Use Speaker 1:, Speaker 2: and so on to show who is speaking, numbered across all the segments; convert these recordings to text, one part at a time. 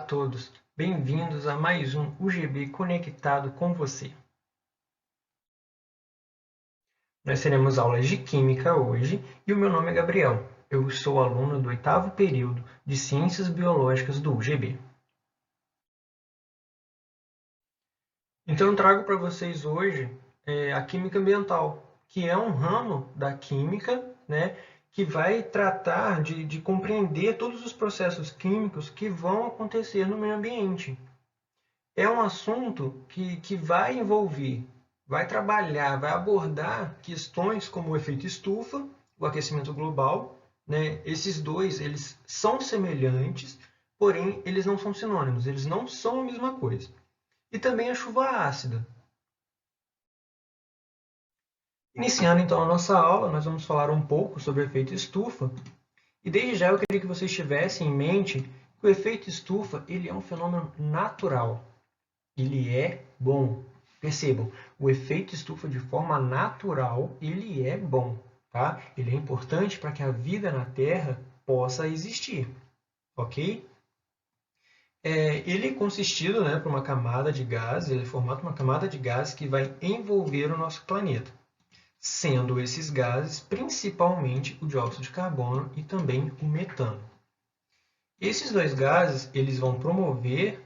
Speaker 1: todos, bem-vindos a mais um UGB Conectado com você. Nós teremos aulas de Química hoje e o meu nome é Gabriel. Eu sou aluno do 8º período de Ciências Biológicas do UGB. Então eu trago para vocês hoje a Química Ambiental, que é um ramo da Química, que vai tratar de compreender todos os processos químicos que vão acontecer no meio ambiente. É um assunto que vai envolver, vai trabalhar, vai abordar questões como o efeito estufa, o aquecimento global. Esses dois eles são semelhantes, porém eles não são sinônimos, eles não são a mesma coisa. E também a chuva ácida. Iniciando então a nossa aula, nós vamos falar um pouco sobre o efeito estufa. E desde já eu queria que vocês tivessem em mente que o efeito estufa ele é um fenômeno natural. Ele é bom. Percebam, o efeito estufa de forma natural, ele é bom. Tá? Ele é importante para que a vida na Terra possa existir. Ok? Ele é consistido por uma camada de gases, ele é formado por uma camada de gases que vai envolver o nosso planeta. Sendo esses gases principalmente o dióxido de carbono e também o metano. Esses dois gases eles vão promover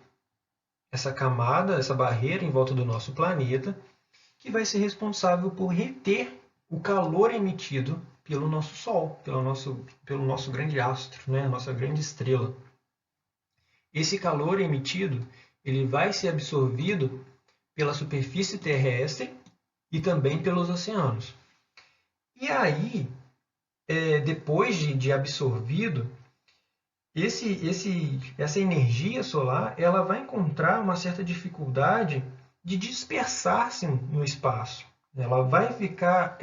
Speaker 1: essa camada, essa barreira em volta do nosso planeta, que vai ser responsável por reter o calor emitido pelo nosso Sol, pelo nosso grande astro, a nossa grande estrela. Esse calor emitido ele vai ser absorvido pela superfície terrestre e também pelos oceanos. E aí, depois de absorvido, essa energia solar ela vai encontrar uma certa dificuldade de dispersar-se no espaço. Ela vai ficar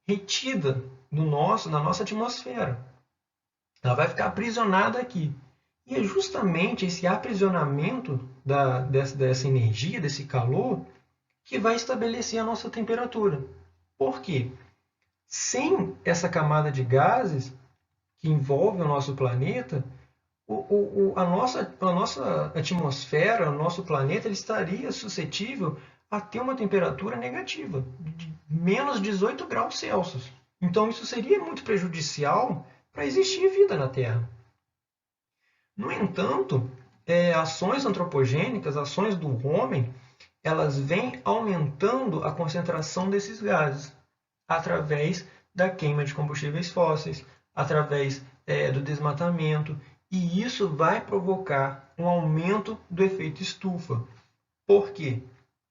Speaker 1: retida na nossa atmosfera. Ela vai ficar aprisionada aqui. E é justamente esse aprisionamento dessa energia, desse calor, que vai estabelecer a nossa temperatura. Por quê? Sem essa camada de gases que envolve o nosso planeta, a nossa atmosfera, o nosso planeta, ele estaria suscetível a ter uma temperatura negativa, de menos 18 graus Celsius. Então, isso seria muito prejudicial para existir vida na Terra. No entanto, ações antropogênicas, ações do homem, elas vêm aumentando a concentração desses gases através da queima de combustíveis fósseis, através do desmatamento, e isso vai provocar um aumento do efeito estufa. Por quê?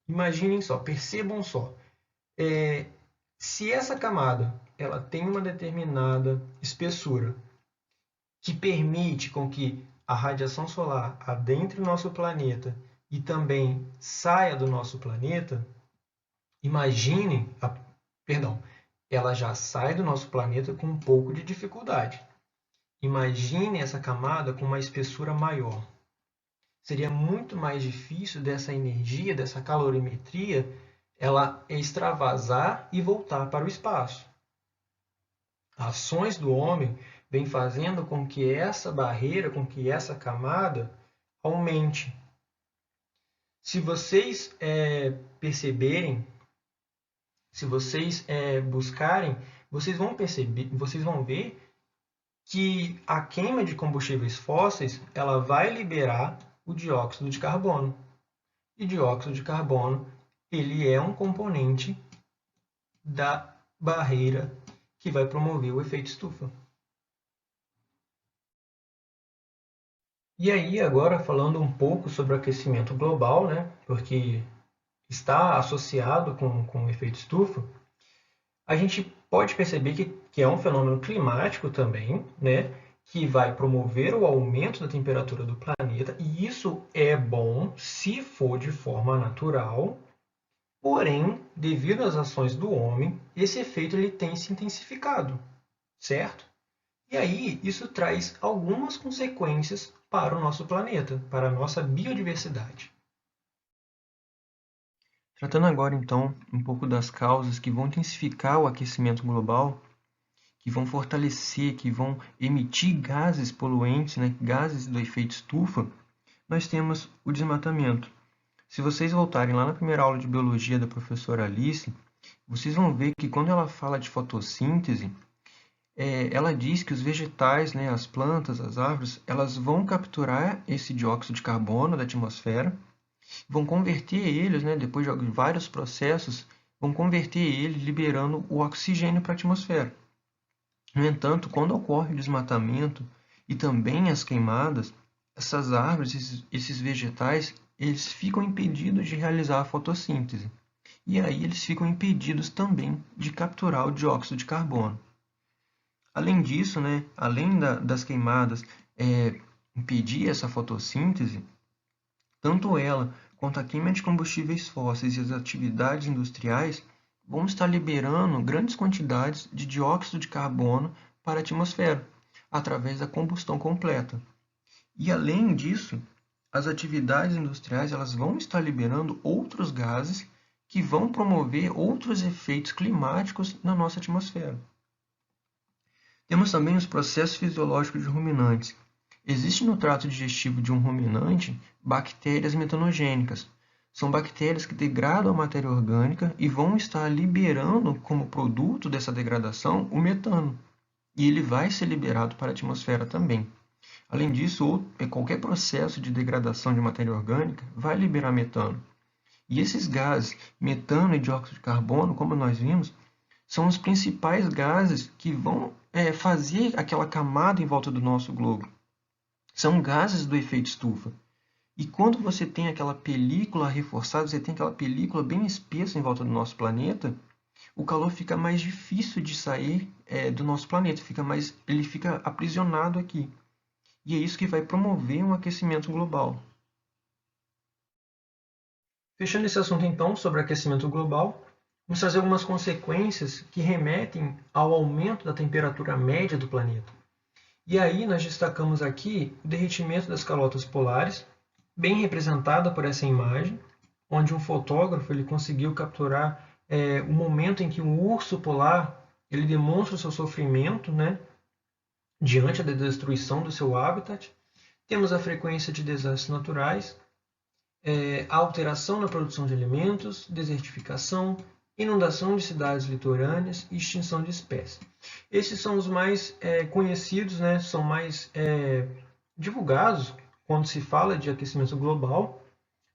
Speaker 1: Imaginem só, percebam só. Se essa camada ela tem uma determinada espessura que permite com que a radiação solar adentre o nosso planeta e também saia do nosso planeta, imaginem, ela já sai do nosso planeta com um pouco de dificuldade. Imagine essa camada com uma espessura maior. Seria muito mais difícil dessa energia, dessa calorimetria, ela extravasar e voltar para o espaço. Ações do homem vêm fazendo com que essa barreira, com que essa camada aumente. Se vocês perceberem, se vocês buscarem, vocês vão ver que a queima de combustíveis fósseis ela vai liberar o dióxido de carbono. E dióxido de carbono ele é um componente da barreira que vai promover o efeito estufa. E aí, agora falando um pouco sobre o aquecimento global, porque está associado com o efeito estufa, a gente pode perceber que é um fenômeno climático também, que vai promover o aumento da temperatura do planeta, e isso é bom se for de forma natural, porém, devido às ações do homem, esse efeito ele tem se intensificado, certo? E aí, isso traz algumas consequências para o nosso planeta, para a nossa biodiversidade. Tratando agora, então, um pouco das causas que vão intensificar o aquecimento global, que vão fortalecer, que vão emitir gases poluentes, gases do efeito estufa, nós temos o desmatamento. Se vocês voltarem lá na primeira aula de biologia da professora Alice, vocês vão ver que quando ela fala de fotossíntese, ela diz que os vegetais, né, as plantas, as árvores, elas vão capturar esse dióxido de carbono da atmosfera, vão converter eles, né, depois de vários processos, vão converter ele liberando o oxigênio para a atmosfera. No entanto, quando ocorre o desmatamento e também as queimadas, essas árvores, esses vegetais, eles ficam impedidos de realizar a fotossíntese. E aí eles ficam impedidos também de capturar o dióxido de carbono. Além disso, né, além das queimadas impedir essa fotossíntese, tanto ela quanto a queima de combustíveis fósseis e as atividades industriais vão estar liberando grandes quantidades de dióxido de carbono para a atmosfera, através da combustão completa. E além disso, as atividades industriais elas vão estar liberando outros gases que vão promover outros efeitos climáticos na nossa atmosfera. Temos também os processos fisiológicos de ruminantes. Existe no trato digestivo de um ruminante bactérias metanogênicas. São bactérias que degradam a matéria orgânica e vão estar liberando como produto dessa degradação o metano. E ele vai ser liberado para a atmosfera também. Além disso, qualquer processo de degradação de matéria orgânica vai liberar metano. E esses gases, metano e dióxido de carbono, como nós vimos, são os principais gases que vão fazer aquela camada em volta do nosso globo. São gases do efeito estufa. E quando você tem aquela película reforçada, você tem aquela película bem espessa em volta do nosso planeta, o calor fica mais difícil de sair do nosso planeta, ele fica aprisionado aqui. E é isso que vai promover um aquecimento global. Fechando esse assunto, então, sobre aquecimento global, vamos trazer algumas consequências que remetem ao aumento da temperatura média do planeta. E aí nós destacamos aqui o derretimento das calotas polares, bem representada por essa imagem, onde um fotógrafo ele conseguiu capturar o momento em que um urso polar ele demonstra o seu sofrimento, né, diante da destruição do seu habitat. Temos a frequência de desastres naturais, a alteração na produção de alimentos, desertificação, inundação de cidades litorâneas e extinção de espécies. Esses são os mais conhecidos, né? São mais divulgados quando se fala de aquecimento global.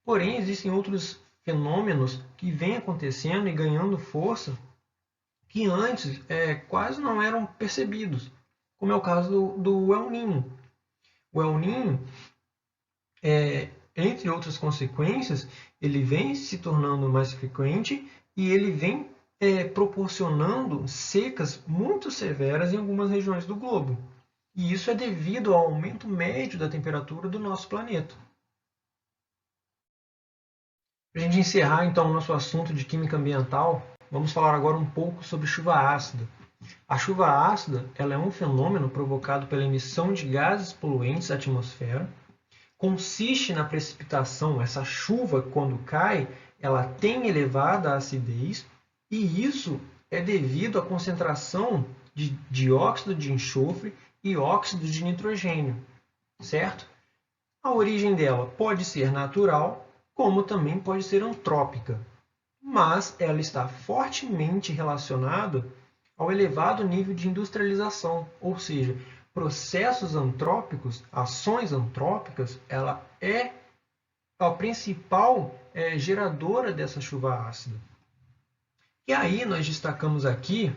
Speaker 1: Porém, existem outros fenômenos que vêm acontecendo e ganhando força que antes quase não eram percebidos, como é o caso do El Niño. O El Niño, entre outras consequências, ele vem se tornando mais frequente e ele vem proporcionando secas muito severas em algumas regiões do globo. E isso é devido ao aumento médio da temperatura do nosso planeta. Para a gente encerrar, então, o nosso assunto de química ambiental, vamos falar agora um pouco sobre chuva ácida. A chuva ácida ela é um fenômeno provocado pela emissão de gases poluentes à atmosfera. Consiste na precipitação, essa chuva, quando cai, ela tem elevada acidez, e isso é devido à concentração de dióxido de enxofre e óxido de nitrogênio, certo? A origem dela pode ser natural, como também pode ser antrópica, mas ela está fortemente relacionada ao elevado nível de industrialização, ou seja, processos antrópicos, ações antrópicas, ela é a principal geradora dessa chuva ácida. E aí nós destacamos aqui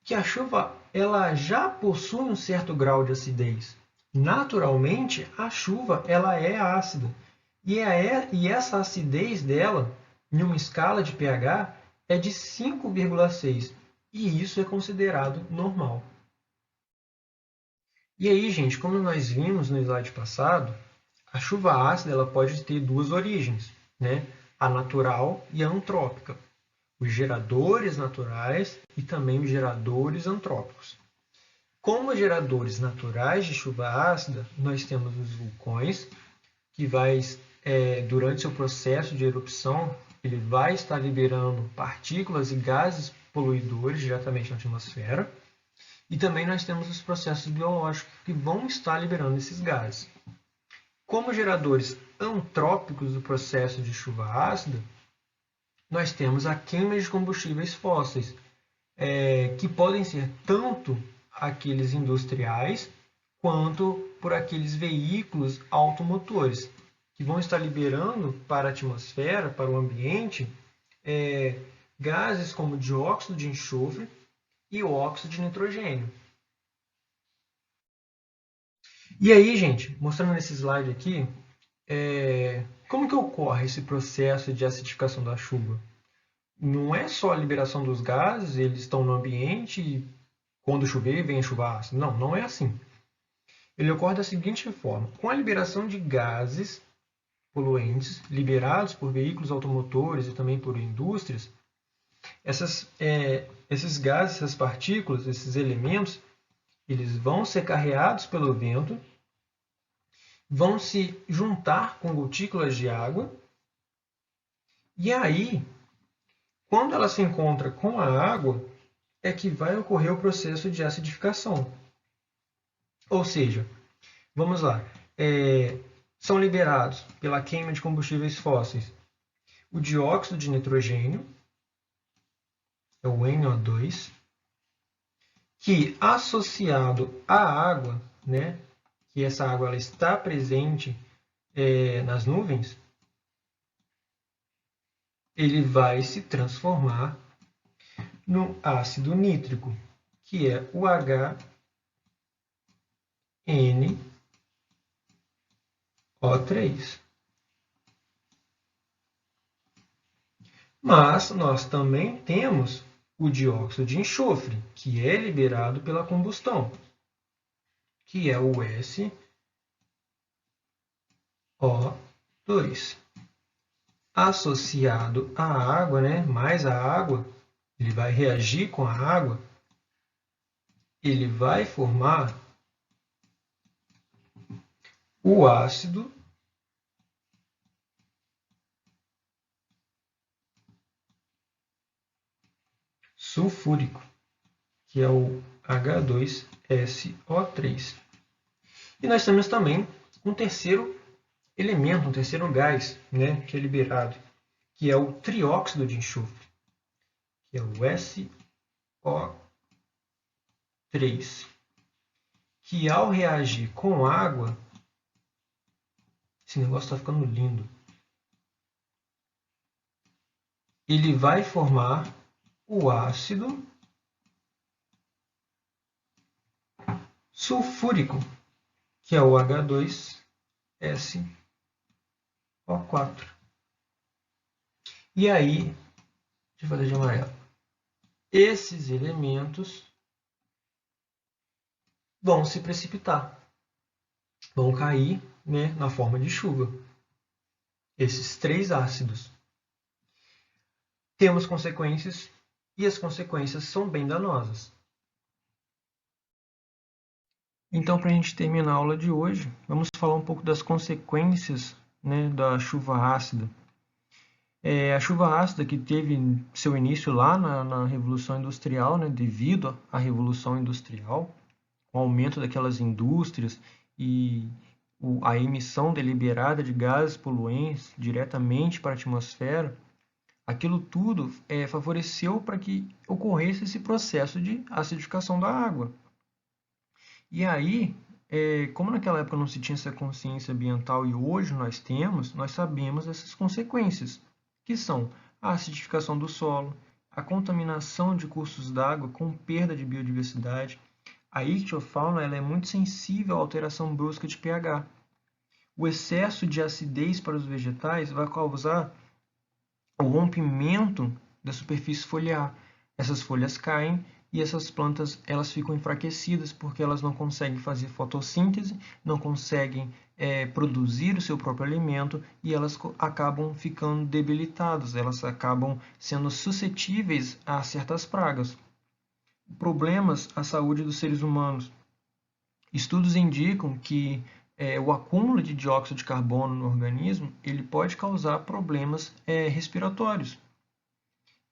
Speaker 1: que a chuva ela já possui um certo grau de acidez. Naturalmente, a chuva ela é ácida. E essa acidez dela, em uma escala de pH, é de 5,6. E isso é considerado normal. E aí, gente, como nós vimos no slide passado, a chuva ácida ela pode ter duas origens, né? A natural e a antrópica. Os geradores naturais e também os geradores antrópicos. Como geradores naturais de chuva ácida, nós temos os vulcões, que durante seu processo de erupção, ele vai estar liberando partículas e gases poluidores diretamente na atmosfera. E também nós temos os processos biológicos que vão estar liberando esses gases. Como geradores antrópicos do processo de chuva ácida, nós temos a queima de combustíveis fósseis, que podem ser tanto aqueles industriais quanto por aqueles veículos automotores, que vão estar liberando para a atmosfera, para o ambiente, gases como dióxido de enxofre e óxido de nitrogênio. E aí, gente, mostrando nesse slide aqui, como que ocorre esse processo de acidificação da chuva? Não é só a liberação dos gases, eles estão no ambiente e quando chover vem a chuva ácida. Não, não é assim. Ele ocorre da seguinte forma: com a liberação de gases poluentes liberados por veículos automotores e também por indústrias, esses gases, essas partículas, esses elementos, eles vão ser carreados pelo vento, vão se juntar com gotículas de água, e aí, quando ela se encontra com a água, é que vai ocorrer o processo de acidificação. Ou seja, vamos lá, são liberados pela queima de combustíveis fósseis o dióxido de nitrogênio, é o NO2, que associado à água, né, que essa água ela está presente nas nuvens, ele vai se transformar no ácido nítrico, que é o HNO3. Mas nós também temos o dióxido de enxofre, que é liberado pela combustão, que é o SO2. Associado à água, né, mais a água, ele vai reagir com a água, ele vai formar o ácido sulfúrico, que é o H2SO3. E nós temos também um terceiro elemento, um terceiro gás, né, que é liberado, que é o trióxido de enxofre, que é o SO3, que ao reagir com água, esse negócio está ficando lindo, ele vai formar o ácido sulfúrico, que é o H2SO4. E aí, deixa eu fazer de amarelo. Esses elementos vão se precipitar, vão cair, né, na forma de chuva. Esses três ácidos. Temos consequências e as consequências são bem danosas. Então, para a gente terminar a aula de hoje, vamos falar um pouco das consequências, né, da chuva ácida. A chuva ácida que teve seu início lá na Revolução Industrial, né, devido à Revolução Industrial, o aumento daquelas indústrias e a emissão deliberada de gases poluentes diretamente para a atmosfera, aquilo tudo favoreceu para que ocorresse esse processo de acidificação da água. E aí, como naquela época não se tinha essa consciência ambiental e hoje nós temos, nós sabemos essas consequências, que são a acidificação do solo, a contaminação de cursos d'água com perda de biodiversidade. A ictiofauna ela é muito sensível à alteração brusca de pH. O excesso de acidez para os vegetais vai causar o rompimento da superfície foliar. Essas folhas caem e essas plantas elas ficam enfraquecidas porque elas não conseguem fazer fotossíntese, não conseguem produzir o seu próprio alimento e elas acabam ficando debilitadas, elas acabam sendo suscetíveis a certas pragas. Problemas à saúde dos seres humanos. Estudos indicam que o acúmulo de dióxido de carbono no organismo ele pode causar problemas respiratórios.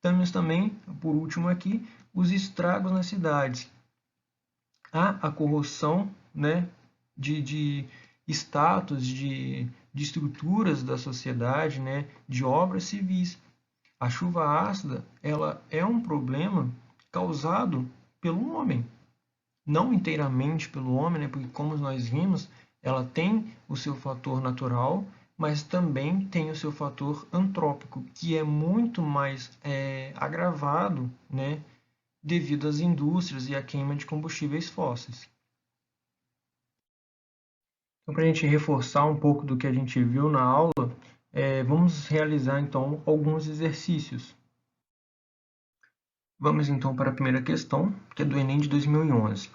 Speaker 1: Temos também, por último aqui, os estragos nas cidades. Há a corrosão, né, status de estruturas da sociedade, né, de obras civis. A chuva ácida, ela é um problema causado pelo homem, não inteiramente pelo homem, né, porque como nós vimos, ela tem o seu fator natural, mas também tem o seu fator antrópico, que é muito mais agravado, né, devido às indústrias e à queima de combustíveis fósseis. Então, para a gente reforçar um pouco do que a gente viu na aula, vamos realizar então alguns exercícios. Vamos então para a primeira questão, que é do Enem de 2011.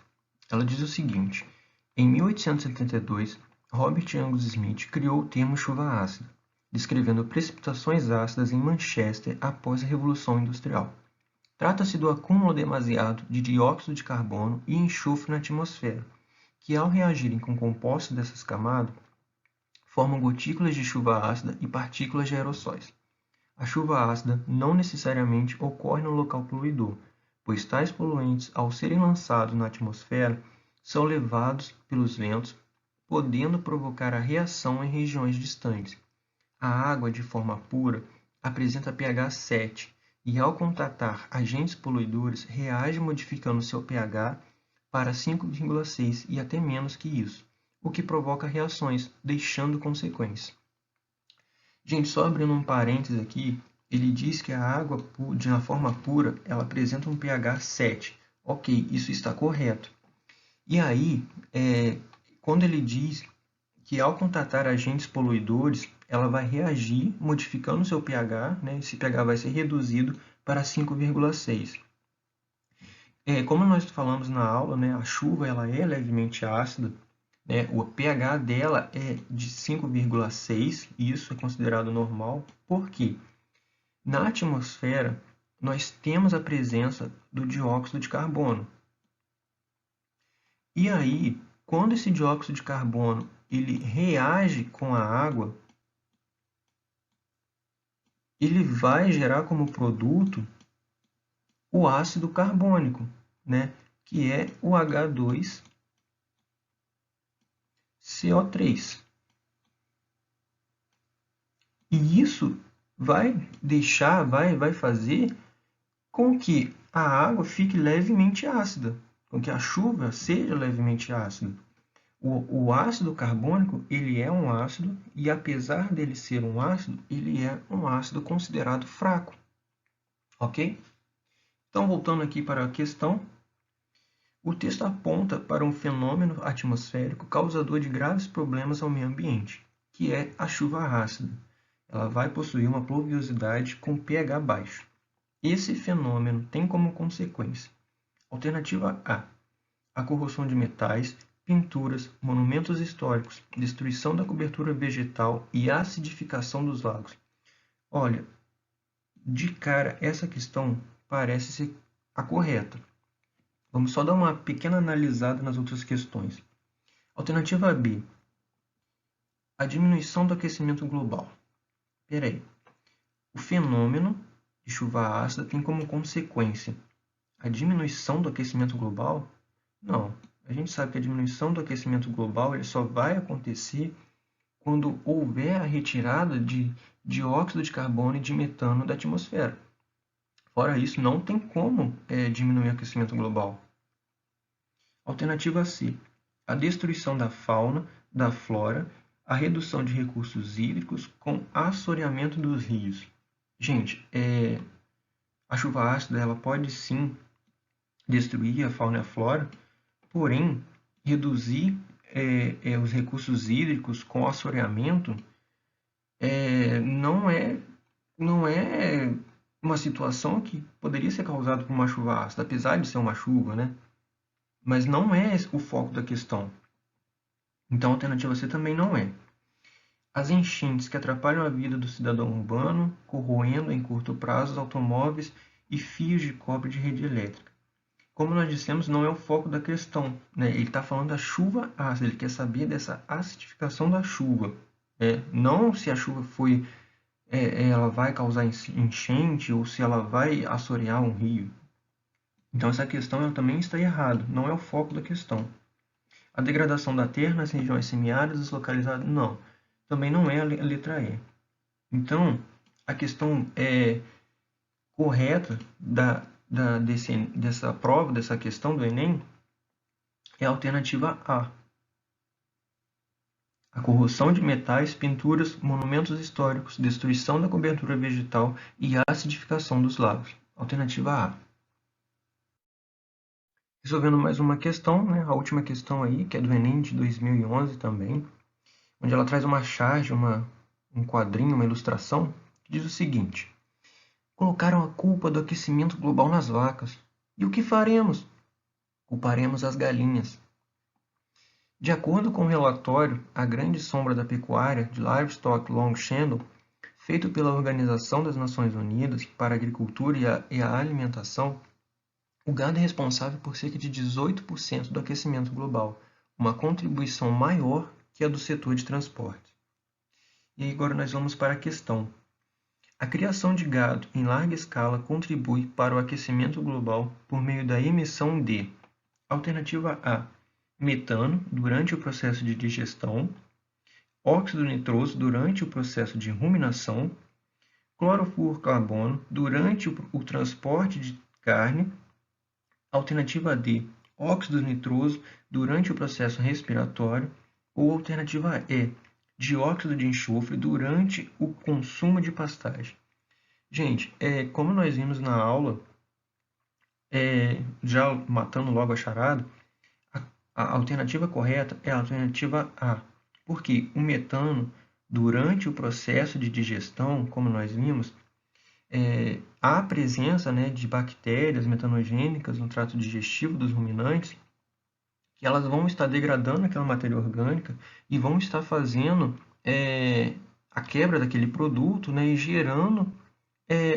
Speaker 1: Ela diz o seguinte: em 1872, Robert Angus Smith criou o termo chuva ácida, descrevendo precipitações ácidas em Manchester após a Revolução Industrial. Trata-se do acúmulo demasiado de dióxido de carbono e enxofre na atmosfera, que ao reagirem com compostos dessas camadas, formam gotículas de chuva ácida e partículas de aerossóis. A chuva ácida não necessariamente ocorre no local poluidor, pois tais poluentes, ao serem lançados na atmosfera, são levados pelos ventos, podendo provocar a reação em regiões distantes. A água, de forma pura, apresenta pH 7 e, ao contatar agentes poluidores, reage modificando seu pH para 5,6 e até menos que isso, o que provoca reações, deixando consequências. Gente, só abrindo um parênteses aqui, ele diz que a água de uma forma pura, ela apresenta um pH 7. Ok, isso está correto. E aí, quando ele diz que ao contatar agentes poluidores, ela vai reagir modificando o seu pH, né? Esse pH vai ser reduzido para 5,6. Como nós falamos na aula, né, a chuva ela é levemente ácida, né, o pH dela é de 5,6, isso é considerado normal, porque na atmosfera nós temos a presença do dióxido de carbono. E aí, quando esse dióxido de carbono ele reage com a água, ele vai gerar como produto o ácido carbônico, né? Que é o H2CO3. E isso vai fazer com que a água fique levemente ácida, com que a chuva seja levemente ácida. O ácido carbônico, ele é um ácido e, apesar dele ser um ácido, ele é um ácido considerado fraco. Ok? Então, voltando aqui para a questão, o texto aponta para um fenômeno atmosférico causador de graves problemas ao meio ambiente, que é a chuva ácida. Ela vai possuir uma pluviosidade com pH baixo. Esse fenômeno tem como consequência: alternativa A, a corrosão de metais, pinturas, monumentos históricos, destruição da cobertura vegetal e acidificação dos lagos. Olha, de cara, essa questão parece ser a correta. Vamos só dar uma pequena analisada nas outras questões. Alternativa B, a diminuição do aquecimento global. Peraí, o fenômeno de chuva ácida tem como consequência a diminuição do aquecimento global? Não. A gente sabe que a diminuição do aquecimento global ele só vai acontecer quando houver a retirada de dióxido de carbono e de metano da atmosfera. Fora isso, não tem como diminuir o aquecimento global. Alternativa C, a destruição da fauna, da flora, a redução de recursos hídricos com assoreamento dos rios. Gente, a chuva ácida ela pode sim destruir a fauna e a flora, porém, reduzir os recursos hídricos com assoreamento não é uma situação que poderia ser causada por uma chuva ácida, apesar de ser uma chuva, né? Mas não é o foco da questão. Então, a alternativa C também não é. As enchentes que atrapalham a vida do cidadão urbano, corroendo em curto prazo os automóveis e fios de cobre de rede elétrica. Como nós dissemos, não é o foco da questão, né? Ele está falando da chuva ácida, ele quer saber dessa acidificação da chuva. Não se a chuva ela vai causar enchente ou se ela vai assorear um rio. Então essa questão também está errada, não é o foco da questão. A degradação da terra nas regiões semiáridas localizadas, não. Também não é a letra E. Então, a questão correta dessa prova, dessa questão do Enem, é a alternativa A. A corrosão de metais, pinturas, monumentos históricos, destruição da cobertura vegetal e acidificação dos lagos. Alternativa A. Resolvendo mais uma questão, né? A última questão aí, que é do Enem de 2011 também, onde ela traz uma charge, um quadrinho, uma ilustração, que diz o seguinte: colocaram a culpa do aquecimento global nas vacas. E o que faremos? Culparemos as galinhas. De acordo com o relatório A Grande Sombra da Pecuária, de Livestock Long Shadow, feito pela Organização das Nações Unidas para a Agricultura e a Alimentação, o gado é responsável por cerca de 18% do aquecimento global, uma contribuição maior que a do setor de transporte. E agora nós vamos para a questão. A criação de gado em larga escala contribui para o aquecimento global por meio da emissão de: alternativa A, metano durante o processo de digestão, óxido nitroso durante o processo de ruminação, clorofluorcarbono durante o transporte de carne, alternativa D, óxido nitroso durante o processo respiratório, ou alternativa E, dióxido de enxofre durante o consumo de pastagem. Gente, como nós vimos na aula, já matando logo a charada, a alternativa correta é a alternativa A, porque o metano, durante o processo de digestão, como nós vimos, há presença, né, de bactérias metanogênicas no trato digestivo dos ruminantes, que elas vão estar degradando aquela matéria orgânica e vão estar fazendo a quebra daquele produto, né, e gerando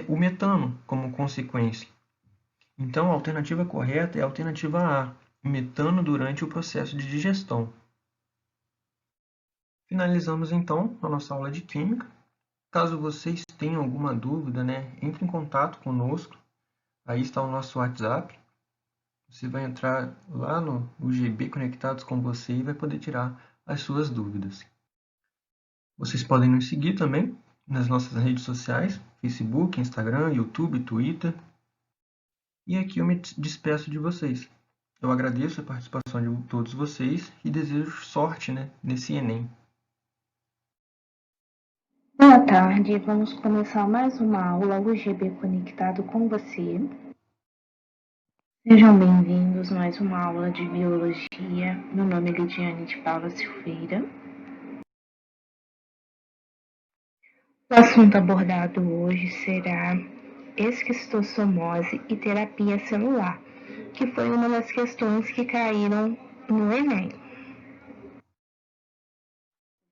Speaker 1: o metano como consequência. Então, a alternativa correta é a alternativa A, metano durante o processo de digestão. Finalizamos então a nossa aula de Química. Caso vocês tenham alguma dúvida, né, entre em contato conosco. Aí está o nosso WhatsApp. Você vai entrar lá no UGB Conectados com você e vai poder tirar as suas dúvidas. Vocês podem nos seguir também nas nossas redes sociais, Facebook, Instagram, YouTube, Twitter. E aqui eu me despeço de vocês. Eu agradeço a participação de todos vocês e desejo sorte, né, nesse Enem.
Speaker 2: Boa tarde, vamos começar mais uma aula UGB Conectado com você. Sejam bem-vindos a mais uma aula de Biologia. Meu nome é Lidiane de Paula Silveira. O assunto abordado hoje será esquistossomose e terapia celular, que foi uma das questões que caíram no Enem.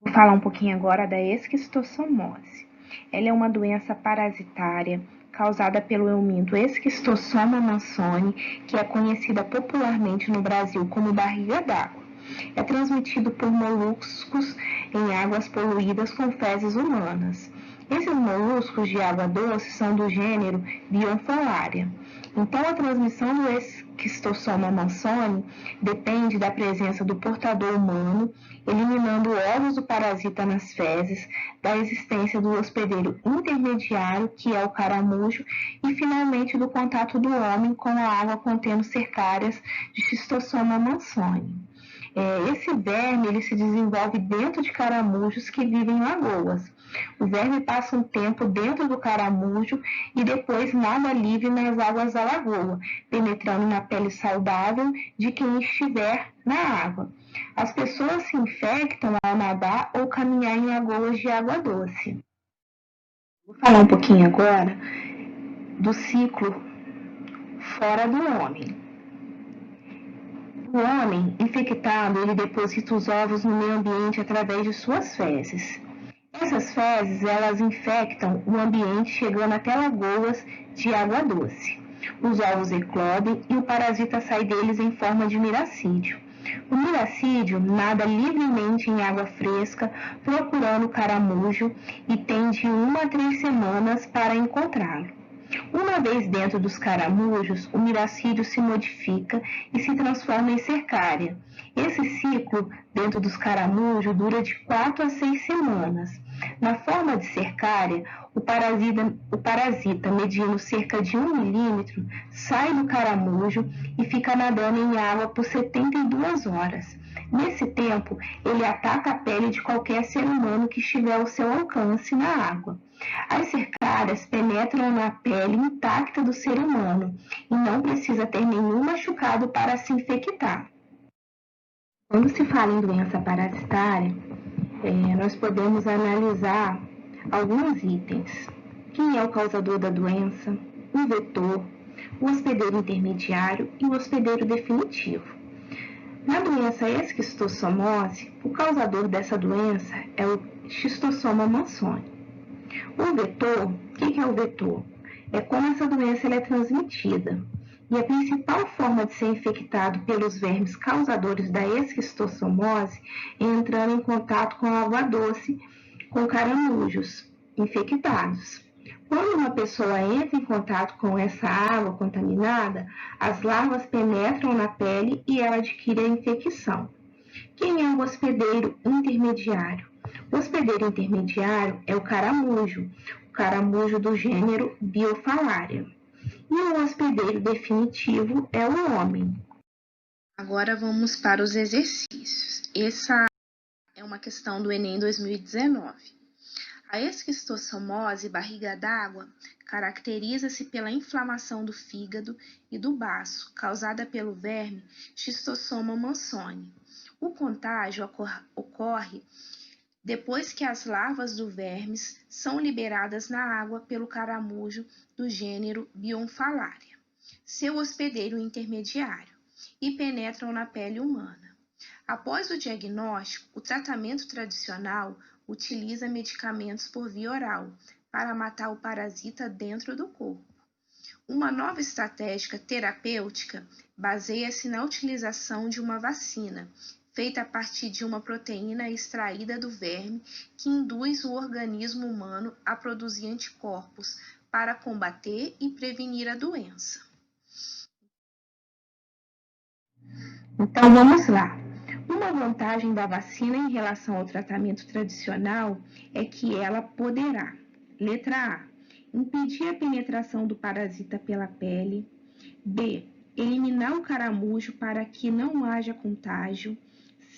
Speaker 2: Vou falar um pouquinho agora da esquistossomose. Ela é uma doença parasitária causada pelo euminto Esquistossoma mansoni, que é conhecida popularmente no Brasil como barriga d'água. É transmitido por moluscos em águas poluídas com fezes humanas. Esses moluscos de água doce são do gênero Bionfalaria. Então, a transmissão do esquistossoma mansoni depende da presença do portador humano, eliminando ovos do parasita nas fezes, da existência do hospedeiro intermediário, que é o caramujo, e, finalmente, do contato do homem com a água contendo cercárias de esquistossoma mansoni. Esse verme ele se desenvolve dentro de caramujos que vivem em lagoas. O verme passa um tempo dentro do caramujo e depois nada livre nas águas da lagoa, penetrando na pele saudável de quem estiver na água. As pessoas se infectam ao nadar ou caminhar em lagoas de água doce. Vou falar um pouquinho agora do ciclo fora do homem. O homem infectado, ele deposita os ovos no meio ambiente através de suas fezes. Essas fezes, elas infectam o ambiente chegando até lagoas de água doce. Os ovos eclodem e o parasita sai deles em forma de miracídio. O miracídio nada livremente em água fresca, procurando o caramujo e tem de 1 a 3 semanas para encontrá-lo. Uma vez dentro dos caramujos, o miracídio se modifica e se transforma em cercária. Esse ciclo dentro dos caramujos dura de 4 a 6 semanas. Na forma de cercária, o parasita, medindo cerca de 1 milímetro, sai do caramujo e fica nadando em água por 72 horas. Nesse tempo, ele ataca a pele de qualquer ser humano que estiver ao seu alcance na água. As cercárias penetram na pele intacta do ser humano e não precisa ter nenhum machucado para se infectar. Quando se fala em doença parasitária, nós podemos analisar alguns itens. Quem é o causador da doença, o vetor, o hospedeiro intermediário e o hospedeiro definitivo. Na doença esquistossomose, o causador dessa doença é o Schistosoma mansoni. O vetor, o que é o vetor? É como essa doença é transmitida. E a principal forma de ser infectado pelos vermes causadores da esquistossomose é entrando em contato com água doce, com caramujos infectados. Quando uma pessoa entra em contato com essa água contaminada, as larvas penetram na pele e ela adquire a infecção. Quem é o hospedeiro intermediário? O hospedeiro intermediário é o caramujo do gênero Biophallaria. E o hospedeiro definitivo é o homem. Agora vamos para os exercícios. Essa é uma questão do Enem 2019. A esquistossomose barriga d'água caracteriza-se pela inflamação do fígado e do baço, causada pelo verme Schistosoma mansoni. O contágio ocorre depois que as larvas do vermes são liberadas na água pelo caramujo do gênero Biophallaria, seu hospedeiro intermediário, e penetram na pele humana. Após o diagnóstico, o tratamento tradicional utiliza medicamentos por via oral para matar o parasita dentro do corpo. Uma nova estratégia terapêutica baseia-se na utilização de uma vacina, feita a partir de uma proteína extraída do verme que induz o organismo humano a produzir anticorpos para combater e prevenir a doença. Então vamos lá. Uma vantagem da vacina em relação ao tratamento tradicional é que ela poderá, letra A, impedir a penetração do parasita pela pele, B, eliminar o caramujo para que não haja contágio,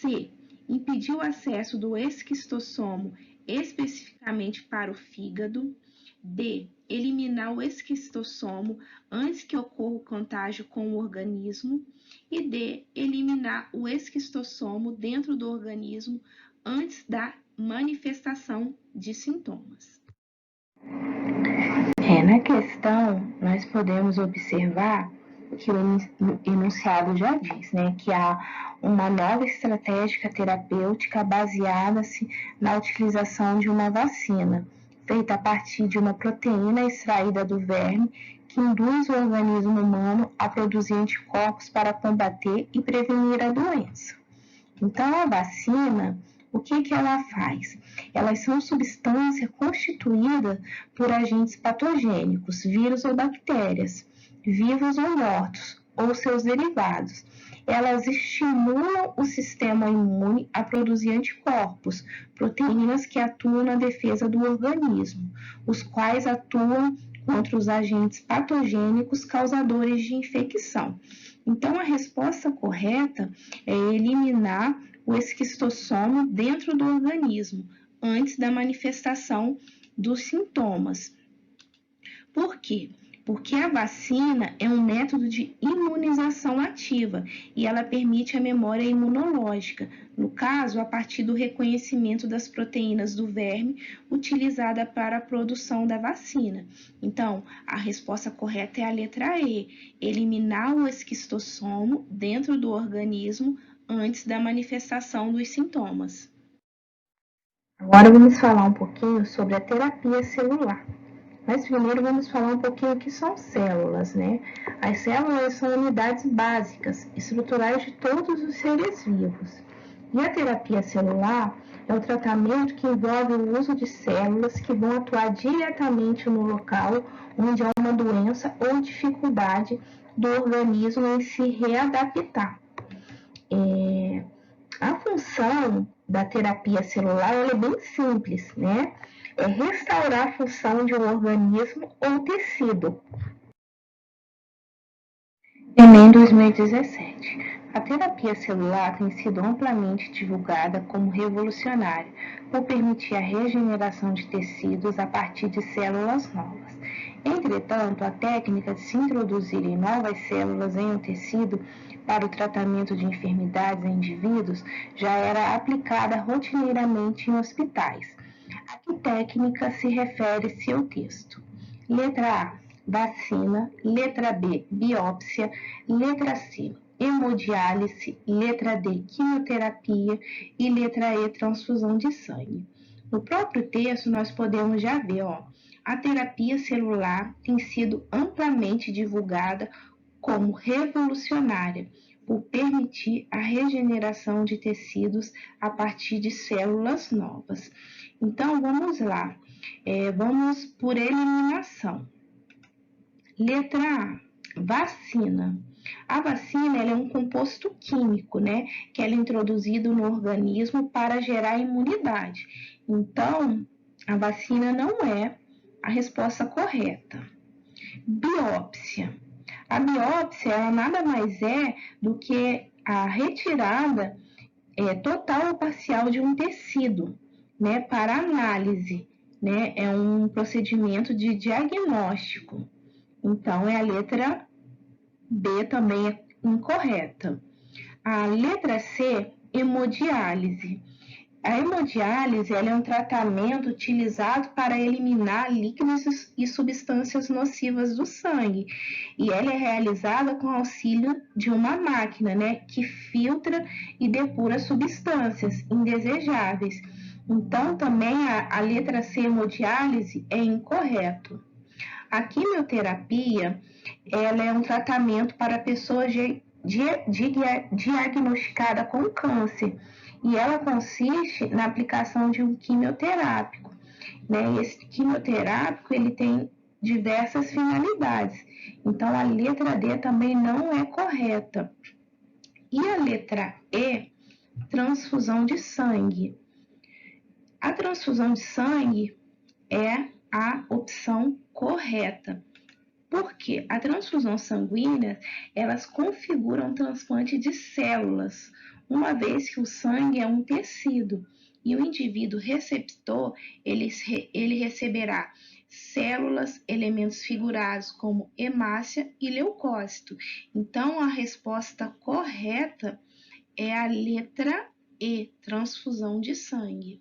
Speaker 2: C, impedir o acesso do esquistossomo especificamente para o fígado, D, eliminar o esquistossomo antes que ocorra o contágio com o organismo, e D, eliminar o esquistossomo dentro do organismo antes da manifestação de sintomas. Na questão, nós podemos observar que o enunciado já diz, que há uma nova estratégia terapêutica baseada-se na utilização de uma vacina, feita a partir de uma proteína extraída do verme, que induz o organismo humano a produzir anticorpos para combater e prevenir a doença. Então, a vacina, o que ela faz? Elas são substâncias constituídas por agentes patogênicos, vírus ou bactérias, vivos ou mortos, ou seus derivados. Elas estimulam o sistema imune a produzir anticorpos, proteínas que atuam na defesa do organismo, os quais atuam contra os agentes patogênicos causadores de infecção. Então, a resposta correta é eliminar o esquistossomo dentro do organismo, antes da manifestação dos sintomas. Por quê? Porque a vacina é um método de imunização ativa e ela permite a memória imunológica, no caso, a partir do reconhecimento das proteínas do verme utilizada para a produção da vacina. Então, a resposta correta é a letra E, eliminar o esquistossomo dentro do organismo antes da manifestação dos sintomas. Agora vamos falar um pouquinho sobre a terapia celular. Mas primeiro vamos falar um pouquinho o que são células, As células são unidades básicas, estruturais de todos os seres vivos. E a terapia celular é o tratamento que envolve o uso de células que vão atuar diretamente no local onde há uma doença ou dificuldade do organismo em se readaptar. A função da terapia celular é bem simples, né? É restaurar a função de um organismo ou tecido. Enem 2017. A terapia celular tem sido amplamente divulgada como revolucionária, por permitir a regeneração de tecidos a partir de células novas. Entretanto, a técnica de se introduzirem novas células em um tecido para o tratamento de enfermidades em indivíduos já era aplicada rotineiramente em hospitais. A que técnica se refere seu texto? Letra A, vacina. Letra B, biópsia. Letra C, hemodiálise. Letra D, quimioterapia. E letra E, transfusão de sangue. No próprio texto, nós podemos já ver, a terapia celular tem sido amplamente divulgada como revolucionária, por permitir a regeneração de tecidos a partir de células novas. Então, vamos lá. Vamos por eliminação. Letra A, vacina. A vacina é um composto químico, né, que é introduzido no organismo para gerar imunidade. Então, a vacina não é a resposta correta. Biópsia. A biópsia ela nada mais é do que a retirada total ou parcial de um tecido, né, para análise, né, é um procedimento de diagnóstico. Então, é a letra B também é incorreta. A letra C, hemodiálise. A hemodiálise é um tratamento utilizado para eliminar líquidos e substâncias nocivas do sangue. E ela é realizada com auxílio de uma máquina, né, que filtra e depura substâncias indesejáveis. Então, também a letra C, hemodiálise, é incorreto. A quimioterapia, ela é um tratamento para pessoas diagnosticada com câncer e ela consiste na aplicação de um quimioterápico, né? Esse quimioterápico ele tem diversas finalidades. Então a letra D também não é correta. E a letra E, transfusão de sangue. A transfusão de sangue é a opção correta. Porque a transfusão sanguínea, elas configuram um transplante de células, uma vez que o sangue é um tecido e o indivíduo receptor, ele receberá células, elementos figurados como hemácia e leucócito. Então, a resposta correta é a letra E, transfusão de sangue.